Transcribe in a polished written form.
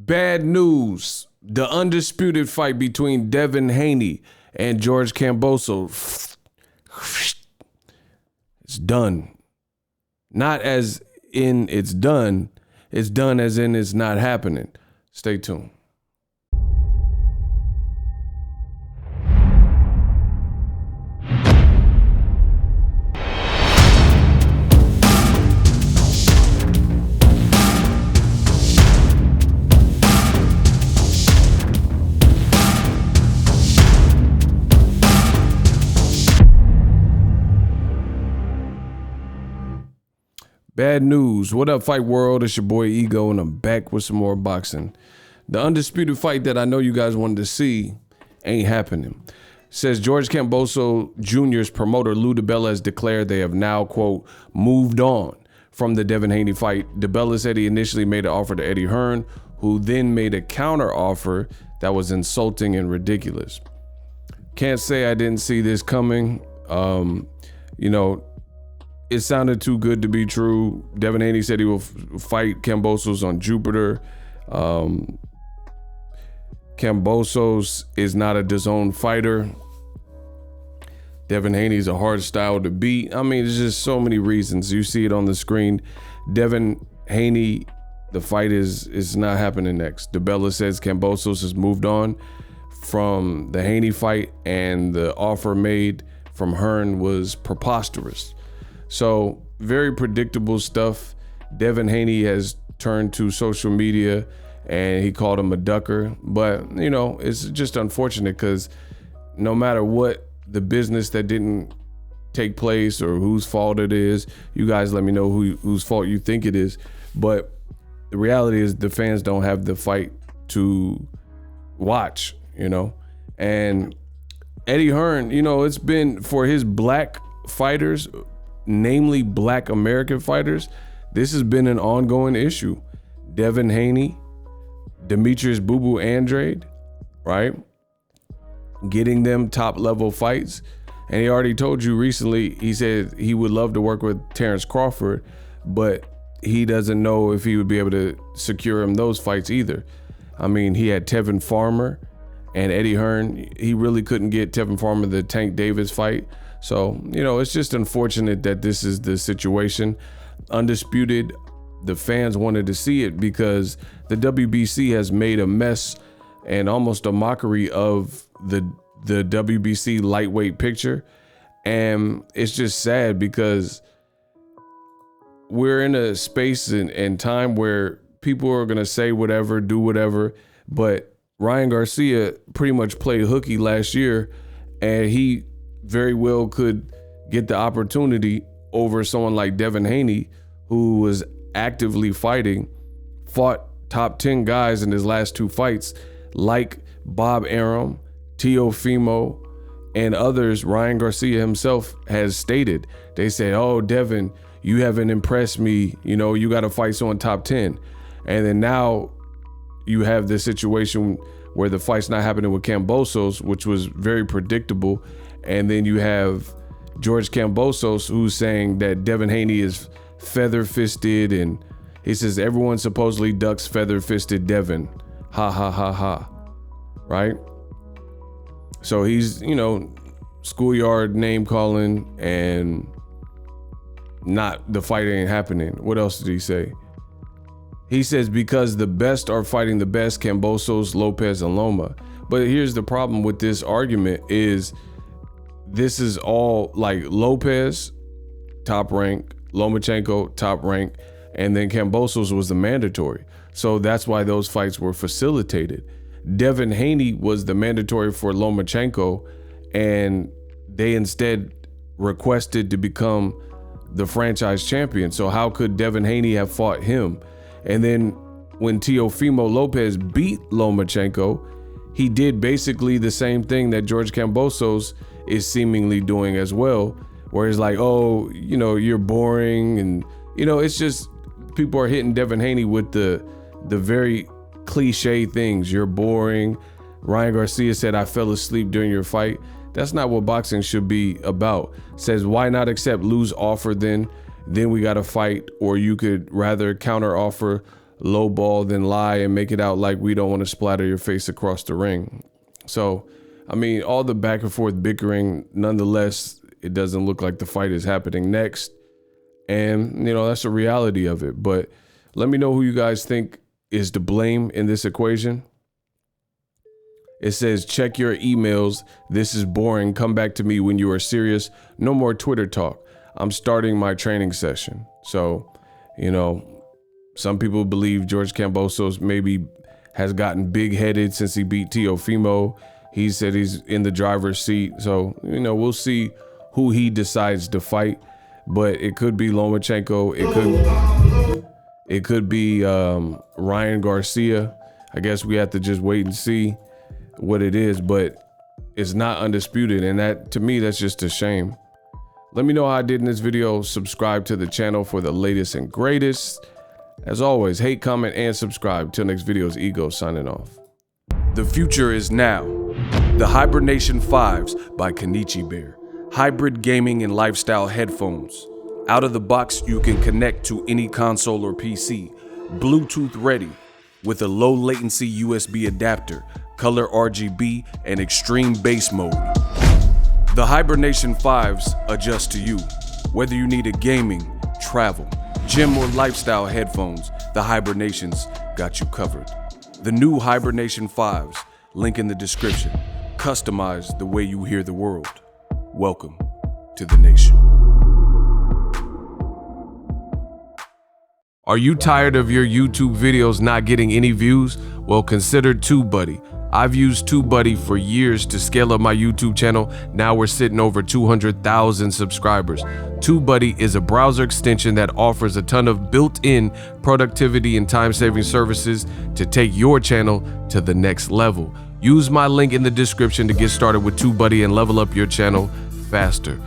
Bad news. The undisputed fight between Devin Haney and George Kambosos. It's done. Not as in it's done. It's done as in it's not happening. Stay tuned. Bad news. What up, fight world? It's your boy Ego, and I'm back with some more boxing. The undisputed fight that I know you guys wanted to see ain't happening. Says George Kambosos Jr.'s promoter Lou DiBella has declared they have now, quote, moved on from the Devin Haney fight. DiBella said he initially made an offer to Eddie Hearn, who then made a counter offer that was insulting and ridiculous. Can't say I didn't see this coming. It sounded too good to be true. Devin Haney said he will fight Kambosos on Jupiter. Kambosos is not a DAZN fighter. Devin Haney's a hard style to beat. I mean, there's just so many reasons. You see it on the screen. Devin Haney, the fight is not happening next. DiBella says Kambosos has moved on from the Haney fight, and the offer made from Hearn was preposterous. So very predictable stuff. Devin Haney has turned to social media and he called him a ducker. But, it's just unfortunate because no matter what the business that didn't take place or whose fault it is, you guys let me know whose fault you think it is. But the reality is the fans don't have the fight to watch, And Eddie Hearn, it's been for his black fighters, namely black American fighters, this has been an ongoing issue. Devin Haney, Demetrius Boo Boo Andrade, right? Getting them top level fights. And he already told you recently, he said he would love to work with Terrence Crawford, but he doesn't know if he would be able to secure him those fights either. I mean, he had Tevin Farmer and Eddie Hearn. He really couldn't get Tevin Farmer the Tank Davis fight. So, it's just unfortunate that this is the situation. Undisputed, the fans wanted to see it because the WBC has made a mess and almost a mockery of the WBC lightweight picture. And it's just sad because we're in a space and time where people are going to say whatever, do whatever. But Ryan Garcia pretty much played hooky last year, and he very well could get the opportunity over someone like Devin Haney, who was actively fighting, fought top 10 guys in his last two fights, like Bob Arum, Teofimo, and others. Ryan Garcia himself has stated, they said, oh, Devin, you haven't impressed me. You got to fight someone top 10. And then now you have this situation where the fight's not happening with Kambosos, which was very predictable. And then you have George Kambosos, who's saying that Devin Haney is feather-fisted, and he says everyone supposedly ducks feather-fisted Devin. Ha, ha, ha, ha. Right? So he's, schoolyard name-calling, and not the fight ain't happening. What else did he say? He says because the best are fighting the best, Kambosos, Lopez, and Loma. But here's the problem with this argument is this is all like Lopez, top rank, Lomachenko, top rank, and then Kambosos was the mandatory. So that's why those fights were facilitated. Devin Haney was the mandatory for Lomachenko, and they instead requested to become the franchise champion. So how could Devin Haney have fought him? And then when Teofimo Lopez beat Lomachenko, he did basically the same thing that George Kambosos is seemingly doing as well, where it's like, oh, you're boring. And, it's just people are hitting Devin Haney with the very cliche things. You're boring. Ryan Garcia said, I fell asleep during your fight. That's not what boxing should be about. Says, why not accept Lou's offer then? Then we got to fight, or you could rather counter offer lowball than lie and make it out like we don't want to splatter your face across the ring. So, I mean, all the back and forth bickering, nonetheless, it doesn't look like the fight is happening next. And, you know, that's the reality of it. But let me know who you guys think is to blame in this equation. It says, check your emails. This is boring. Come back to me when you are serious. No more Twitter talk. I'm starting my training session. So, you know, some people believe George Kambosos maybe has gotten big-headed since he beat Teofimo. He said he's in the driver's seat. So, you know, we'll see who he decides to fight. But it could be Lomachenko. It could be Ryan Garcia. I guess we have to just wait and see what it is. But it's not undisputed. And that, to me, that's just a shame. Let me know how I did in this video. Subscribe to the channel for the latest and greatest. As always, hate, comment, and subscribe. Till next video is Ego signing off. The future is now. The Hibernation 5s by Kenichi Bear. Hybrid gaming and lifestyle headphones. Out of the box, you can connect to any console or PC. Bluetooth ready with a low latency USB adapter, color RGB, and extreme bass mode. The Hibernation 5s adjust to you. Whether you need a gaming, travel, gym, or lifestyle headphones, the Hibernations got you covered. The new Hibernation 5s, link in the description. Customize the way you hear the world. Welcome to the nation. Are you tired of your YouTube videos not getting any views? Well, consider TubeBuddy. I've used TubeBuddy for years to scale up my YouTube channel. Now we're sitting over 200,000 subscribers. TubeBuddy is a browser extension that offers a ton of built-in productivity and time-saving services to take your channel to the next level. Use my link in the description to get started with TubeBuddy and level up your channel faster.